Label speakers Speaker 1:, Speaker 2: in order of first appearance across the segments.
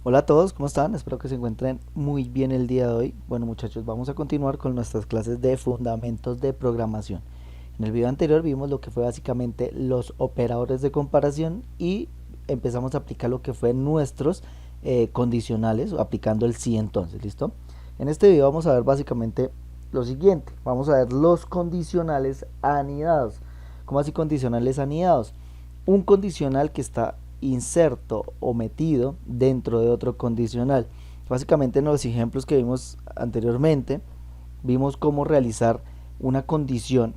Speaker 1: Hola a todos, ¿cómo están? Espero que se encuentren muy bien el día de hoy. Bueno muchachos, vamos a continuar con nuestras clases de fundamentos de programación. En el video anterior vimos lo que fue básicamente los operadores de comparación y empezamos a aplicar lo que fue nuestros condicionales, aplicando el sí entonces, ¿listo? En este video vamos a ver básicamente lo siguiente, vamos a ver los condicionales anidados. ¿Cómo así condicionales anidados? Un condicional que está inserto o metido dentro de otro condicional. Básicamente en los ejemplos que vimos anteriormente, vimos cómo realizar una condición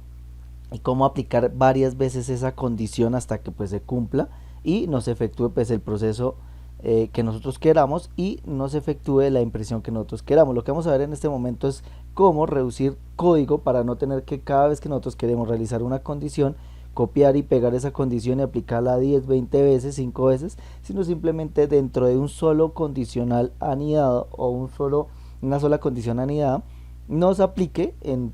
Speaker 1: y cómo aplicar varias veces esa condición hasta que pues se cumpla y nos efectúe pues el proceso que nosotros queramos y nos efectúe la impresión que nosotros queramos. Lo que vamos a ver en este momento es cómo reducir código para no tener que cada vez que nosotros queremos realizar una condición copiar y pegar esa condición y aplicarla 10, 20 veces, 5 veces, sino simplemente dentro de un solo condicional anidado o una sola condición anidada nos aplique en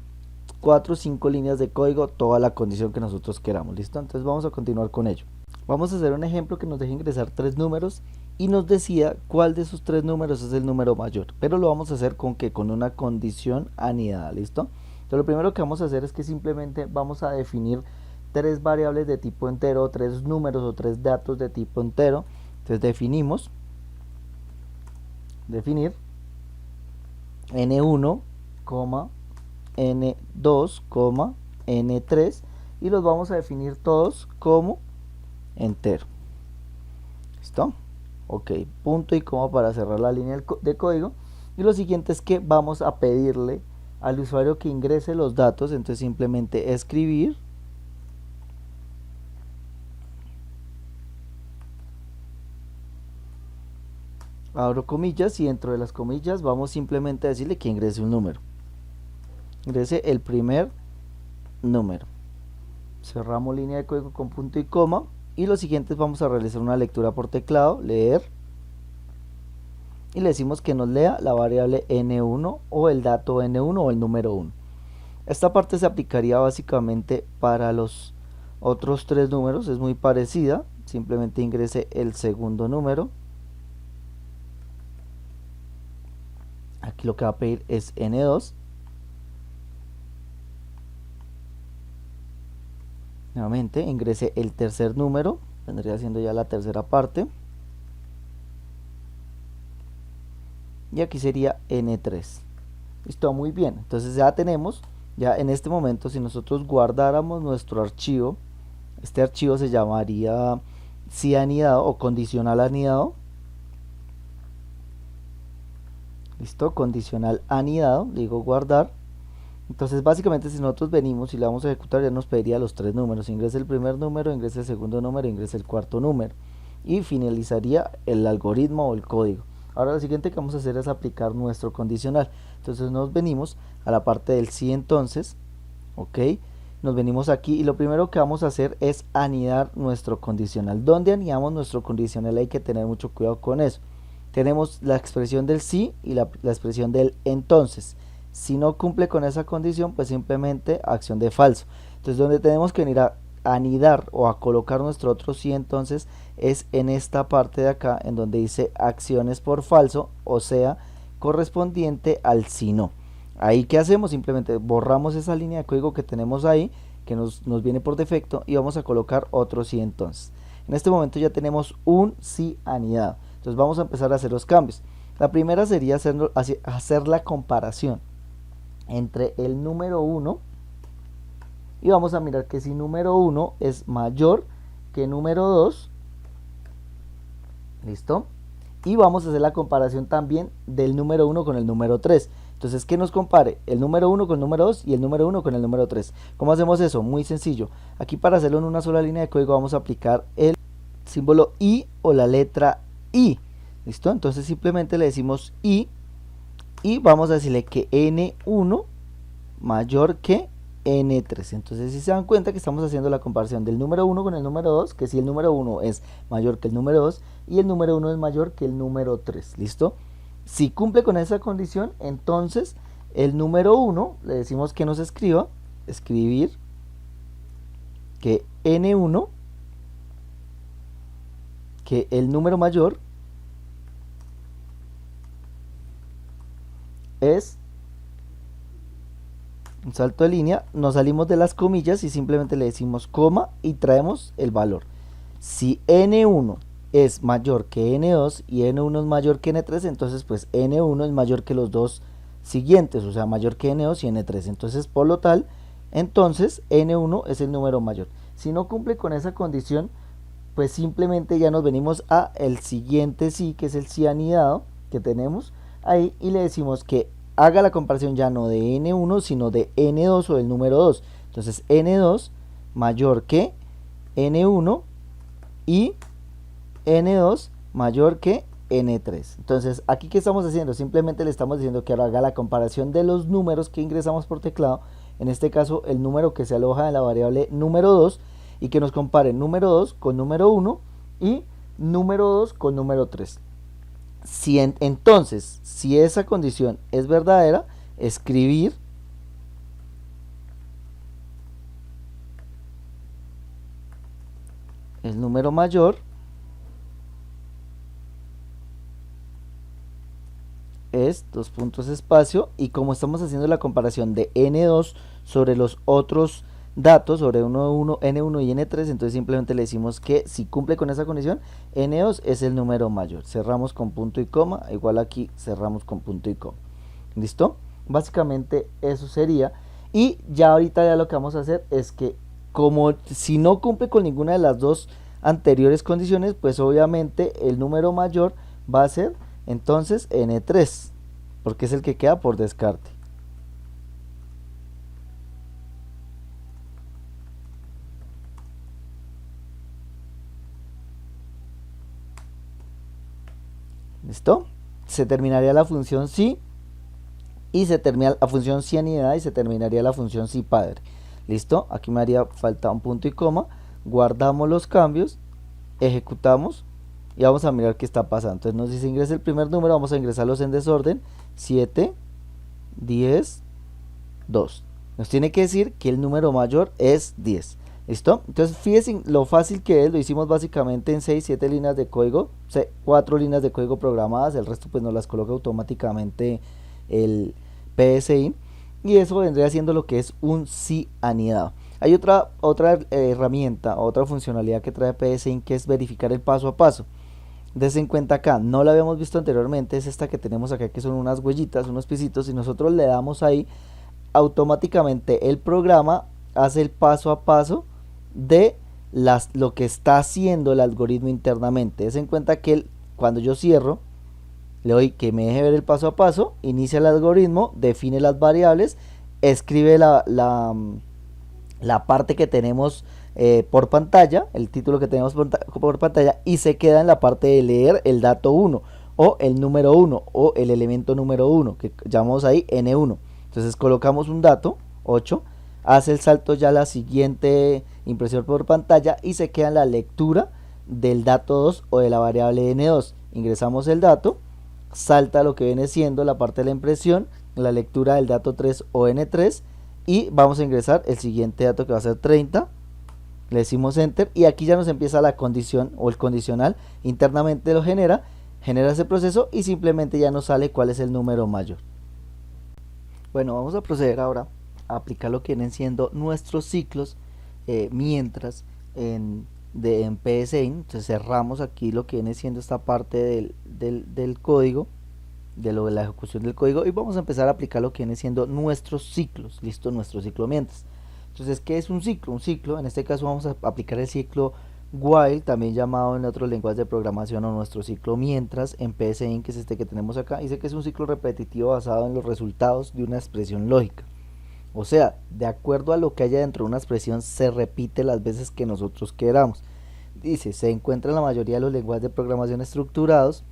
Speaker 1: 4 o 5 líneas de código toda la condición que nosotros queramos. ¿Listo? Entonces vamos a continuar con ello. Vamos a hacer un ejemplo que nos deje ingresar 3 números y nos decida cuál de esos 3 números es el número mayor. Pero lo vamos a hacer con que con una condición anidada. ¿Listo? Entonces lo primero que vamos a hacer es que simplemente vamos a definir 3 variables de tipo entero, 3 números o 3 datos de tipo entero. Entonces definir n1, n2, n3 y los vamos a definir todos como entero. ¿Listo? Ok, punto y coma para cerrar la línea de código. Y lo siguiente es que vamos a pedirle al usuario que ingrese los datos, entonces simplemente escribir abro comillas y dentro de las comillas vamos simplemente a decirle que ingrese un número. Ingrese el primer número. Cerramos línea de código con punto y coma y lo siguiente vamos a realizar una lectura por teclado, leer y le decimos que nos lea la variable n1 o el dato n1 o el número 1. Esta parte se aplicaría básicamente para los otros 3 números, es muy parecida, simplemente ingrese el segundo número. Aquí lo que va a pedir es n2. Nuevamente ingrese el tercer número, vendría siendo ya la tercera parte. Y aquí sería n3. Listo, muy bien. Entonces ya tenemos, ya en este momento, si nosotros guardáramos nuestro archivo, este archivo se llamaría si anidado o condicional anidado. Listo, condicional anidado, digo guardar. Entonces básicamente si nosotros venimos y le vamos a ejecutar ya nos pediría los 3 números, ingrese el primer número, ingrese el segundo número, ingrese el cuarto número y finalizaría el algoritmo o el código. Ahora lo siguiente que vamos a hacer es aplicar nuestro condicional. Entonces nos venimos a la parte del sí entonces, ok, nos venimos aquí y lo primero que vamos a hacer es anidar nuestro condicional. ¿Dónde anidamos nuestro condicional? Hay que tener mucho cuidado con eso. Tenemos la expresión del sí y la expresión del entonces. Si no cumple con esa condición, pues simplemente acción de falso. Entonces donde tenemos que venir a anidar o a colocar nuestro otro sí entonces es en esta parte de acá en donde dice acciones por falso, o sea, correspondiente al si no. Ahí ¿qué hacemos? Simplemente borramos esa línea de código que tenemos ahí, que nos viene por defecto, y vamos a colocar otro sí entonces. En este momento ya tenemos un sí anidado. Entonces vamos a empezar a hacer los cambios. La primera sería hacer la comparación entre el número 1 y vamos a mirar que si número 1 es mayor que número 2, listo, y vamos a hacer la comparación también del número 1 con el número 3. Entonces que nos compare el número 1 con el número 2 y el número 1 con el número 3. ¿Cómo hacemos eso? Muy sencillo. Aquí para hacerlo en una sola línea de código vamos a aplicar el símbolo i o la letra i. ¿Listo? Entonces simplemente le decimos i y vamos a decirle que n1 mayor que n3. Entonces si se dan cuenta que estamos haciendo la comparación del número 1 con el número 2, que si el número 1 es mayor que el número 2 y el número 1 es mayor que el número 3. ¿Listo? Si cumple con esa condición, entonces el número 1 le decimos que nos escribir que n1, que el número mayor es un salto de línea, nos salimos de las comillas y simplemente le decimos coma y traemos el valor. Si n1 es mayor que n2 y n1 es mayor que n3, entonces pues n1 es mayor que los dos siguientes, o sea, mayor que n2 y n3. Entonces, por lo tal, entonces n1 es el número mayor. Si no cumple con esa condición, pues simplemente ya nos venimos a el siguiente sí, que es el sí anidado que tenemos ahí, y le decimos que haga la comparación ya no de n1, sino de n2 o del número 2. Entonces, n2 mayor que n1 y n2 mayor que n3. Entonces, aquí ¿qué estamos haciendo? Simplemente le estamos diciendo que ahora haga la comparación de los números que ingresamos por teclado, en este caso el número que se aloja en la variable número 2, y que nos compare número 2 con número 1 y número 2 con número 3. Entonces, si esa condición es verdadera, escribir el número mayor es dos puntos espacio, y como estamos haciendo la comparación de n2 sobre los otros datos, sobre n1 y n3, entonces simplemente le decimos que si cumple con esa condición, n2 es el número mayor. Cerramos con punto y coma, igual aquí cerramos con punto y coma. ¿Listo? Básicamente eso sería. Y ya ahorita ya lo que vamos a hacer es que, como si no cumple con ninguna de las dos anteriores condiciones, pues obviamente el número mayor va a ser entonces n3, porque es el que queda por descarte. ¿Listo? Se terminaría la función sí, y se termina la función sí anidada, y se terminaría la función sí padre. ¿Listo? Aquí me haría falta un punto y coma, guardamos los cambios, ejecutamos y vamos a mirar qué está pasando. Entonces nos dice ingresa el primer número, vamos a ingresarlos en desorden, 7, 10, 2. Nos tiene que decir que el número mayor es 10. ¿Listo? Entonces fíjense lo fácil que es, lo hicimos básicamente en 6, 7 líneas de código, 4 líneas de código programadas, el resto pues nos las coloca automáticamente el PSI, y eso vendría siendo lo que es un sí anidado. Hay otra herramienta, otra funcionalidad que trae PSI, que es verificar el paso a paso. Dense en cuenta acá, no la habíamos visto anteriormente, es esta que tenemos acá, que son unas huellitas, unos pisitos, y nosotros le damos ahí, automáticamente el programa hace el paso a paso de lo que está haciendo el algoritmo internamente. Dense en cuenta que cuando yo cierro, le doy que me deje ver el paso a paso, inicia el algoritmo, define las variables, escribe la parte que tenemos por pantalla, el título que tenemos por pantalla, y se queda en la parte de leer el dato 1 o el número 1 o el elemento número 1, que llamamos ahí n1. Entonces colocamos un dato 8, hace el salto ya a la siguiente impresión por pantalla y se queda en la lectura del dato 2 o de la variable n2. Ingresamos el dato, salta lo que viene siendo la parte de la impresión, la lectura del dato 3 o n3, y vamos a ingresar el siguiente dato, que va a ser 30. Le decimos enter y aquí ya nos empieza la condición o el condicional, internamente lo genera ese proceso y simplemente ya nos sale cuál es el número mayor. Bueno, vamos a proceder ahora a aplicar lo que vienen siendo nuestros ciclos mientras en PSI. Entonces cerramos aquí lo que viene siendo esta parte del código, de la ejecución del código, y vamos a empezar a aplicar lo que viene siendo nuestros ciclos. Listo, nuestro ciclo mientras. Entonces, ¿qué es un ciclo? Un ciclo, en este caso vamos a aplicar el ciclo while, también llamado en otros lenguajes de programación, o nuestro ciclo mientras en PSI, que es este que tenemos acá. Dice que es un ciclo repetitivo basado en los resultados de una expresión lógica. O sea, de acuerdo a lo que haya dentro de una expresión, se repite las veces que nosotros queramos. Dice, se encuentra en la mayoría de los lenguajes de programación estructurados,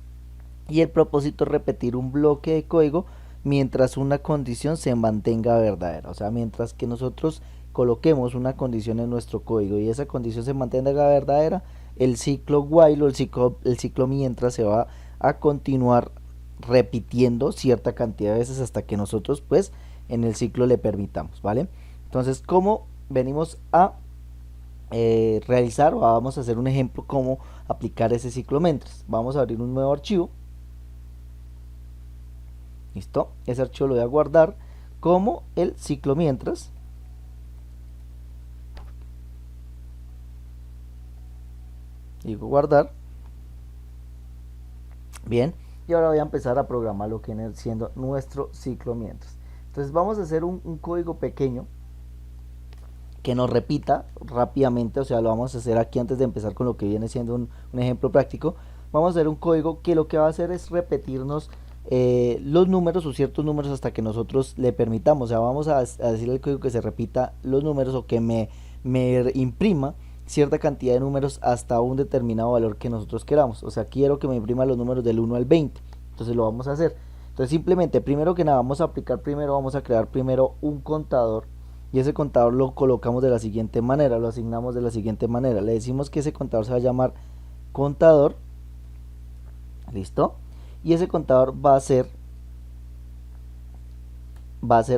Speaker 1: y el propósito es repetir un bloque de código mientras una condición se mantenga verdadera. O sea, mientras que nosotros coloquemos una condición en nuestro código y esa condición se mantenga verdadera, el ciclo while o el ciclo mientras se va a continuar repitiendo cierta cantidad de veces hasta que nosotros pues en el ciclo le permitamos, ¿vale? Entonces, ¿cómo venimos a realizar, o vamos a hacer un ejemplo cómo aplicar ese ciclo mientras? Vamos a abrir un nuevo archivo ¿Listo? Ese archivo lo voy a guardar como el ciclo mientras. Digo guardar. Bien, y ahora voy a empezar a programar lo que viene siendo nuestro ciclo mientras. Entonces vamos a hacer un código pequeño que nos repita rápidamente, o sea, lo vamos a hacer aquí antes de empezar con lo que viene siendo un ejemplo práctico. Vamos a hacer un código que lo que va a hacer es repetirnos los números o ciertos números hasta que nosotros le permitamos. O sea, vamos a decirle al código que se repita los números o que me imprima cierta cantidad de números hasta un determinado valor que nosotros queramos. O sea, quiero que me imprima los números del 1 al 20. Entonces lo vamos a hacer. Entonces simplemente, primero que nada, vamos a crear primero un contador. Y ese contador lo colocamos de la siguiente manera, lo asignamos de la siguiente manera. Le decimos que ese contador se va a llamar contador. ¿Listo? Y ese contador va a ser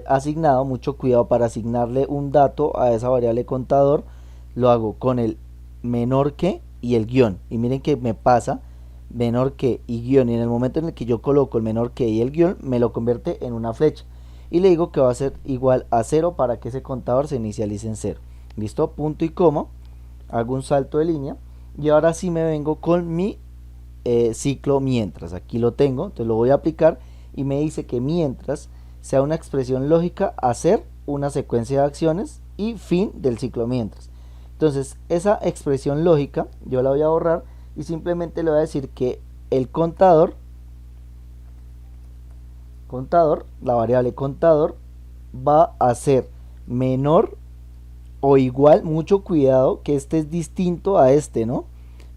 Speaker 1: asignado, mucho cuidado para asignarle un dato a esa variable contador. Lo hago con el menor que y el guión. Y miren que me pasa menor que y guión. Y en el momento en el que yo coloco el menor que y el guión, me lo convierte en una flecha. Y le digo que va a ser igual a 0 para que ese contador se inicialice en 0. ¿Listo? Punto y coma. Hago un salto de línea. Y ahora sí me vengo con mi ciclo mientras. Aquí lo tengo. Entonces lo voy a aplicar. Y me dice que mientras sea una expresión lógica, hacer una secuencia de acciones y fin del ciclo mientras. Entonces esa expresión lógica yo la voy a borrar y simplemente le voy a decir que el contador, la variable contador va a ser menor o igual, mucho cuidado que este es distinto a este, ¿no?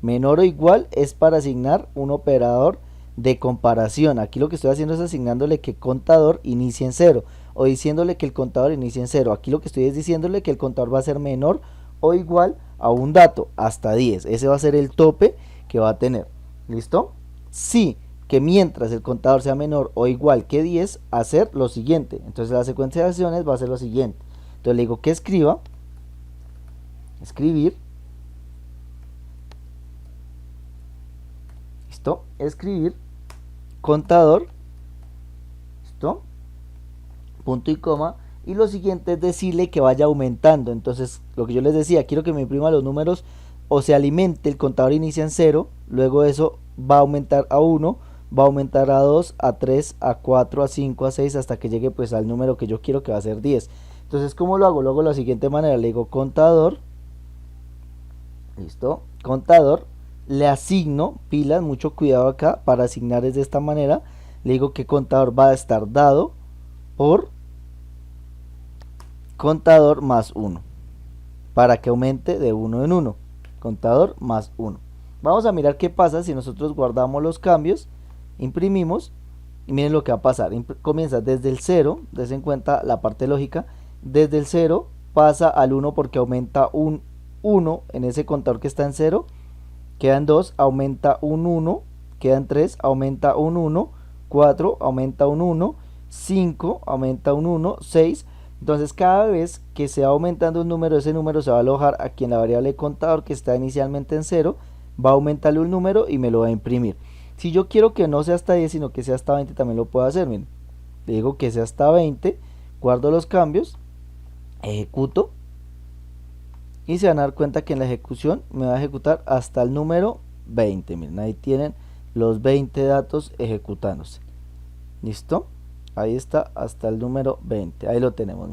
Speaker 1: Menor o igual es para asignar un operador de comparación. Aquí lo que estoy haciendo es asignándole que contador inicie en 0 o diciéndole que el contador inicie en 0. Aquí lo que estoy es diciéndole que el contador va a ser menor o igual a un dato hasta 10. Ese va a ser el tope que va a tener. ¿Listo? Sí, que mientras el contador sea menor o igual que 10, hacer lo siguiente. Entonces la secuencia de acciones va a ser lo siguiente. Entonces le digo que escriba, escribir, ¿listo? Escribir, contador, ¿listo? Punto y coma. Y lo siguiente es decirle que vaya aumentando. Entonces lo que yo les decía, quiero que me imprima los números o se alimente, el contador inicia en 0, luego eso va a aumentar a 1, va a aumentar a 2, a 3, a 4, a 5, a 6, hasta que llegue pues al número que yo quiero, que va a ser 10. Entonces, ¿cómo lo hago? Lo hago de la siguiente manera, le digo contador, listo, contador, le asigno pilas, mucho cuidado acá, para asignar es de esta manera, le digo que contador va a estar dado por contador más 1, para que aumente de 1 en 1, contador más 1. Vamos a mirar qué pasa si nosotros guardamos los cambios, imprimimos y miren lo que va a pasar. Comienza desde el 0, des en cuenta la parte lógica, desde el 0 pasa al 1 porque aumenta un 1 en ese contador que está en 0, quedan 2, aumenta un 1, quedan 3, aumenta un 1, 4, aumenta un 1, 5, aumenta un 1, 6. Entonces cada vez que se va aumentando un número, ese número se va a alojar aquí en la variable contador que está inicialmente en 0, va a aumentarle un número y me lo va a imprimir. Si yo quiero que no sea hasta 10 sino que sea hasta 20, también lo puedo hacer. Miren, le digo que sea hasta 20, guardo los cambios, ejecuto y se van a dar cuenta que en la ejecución me va a ejecutar hasta el número 20. Miren, ahí tienen los 20 datos ejecutándose. ¿Listo? Ahí está hasta el número 20, ahí lo tenemos.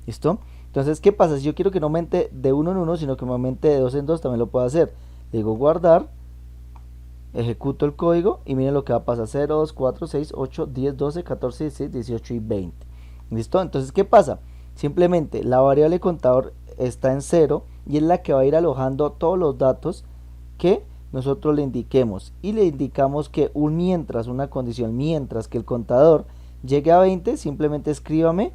Speaker 1: ¿Listo? Entonces, ¿qué pasa? Si yo quiero que no aumente de 1 en 1, sino que me aumente de 2 en 2, también lo puedo hacer. Le digo guardar, ejecuto el código y miren lo que va a pasar: 0, 2, 4, 6, 8, 10, 12, 14, 16, 18 y 20. ¿Listo? Entonces, ¿qué pasa? Simplemente la variable contador está en 0 y es la que va a ir alojando todos los datos que nosotros le indiquemos, y le indicamos que un mientras, una condición, mientras que el contador llegue a 20, simplemente escríbame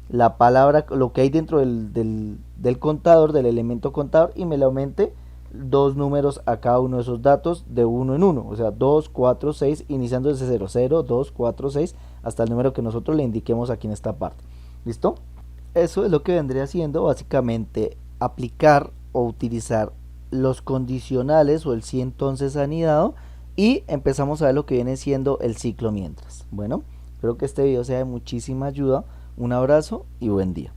Speaker 1: la palabra, lo que hay dentro del contador, del elemento contador, y me le aumente dos números a cada uno de esos datos de 1 en 1, o sea 2, 4, 6, iniciando desde 0, 0, 2, 4, 6, hasta el número que nosotros le indiquemos aquí en esta parte. ¿Listo? Eso es lo que vendría siendo básicamente aplicar o utilizar los condicionales o el si entonces anidado, y empezamos a ver lo que viene siendo el ciclo mientras. Bueno, Espero que este video sea de muchísima ayuda. Un abrazo y buen día.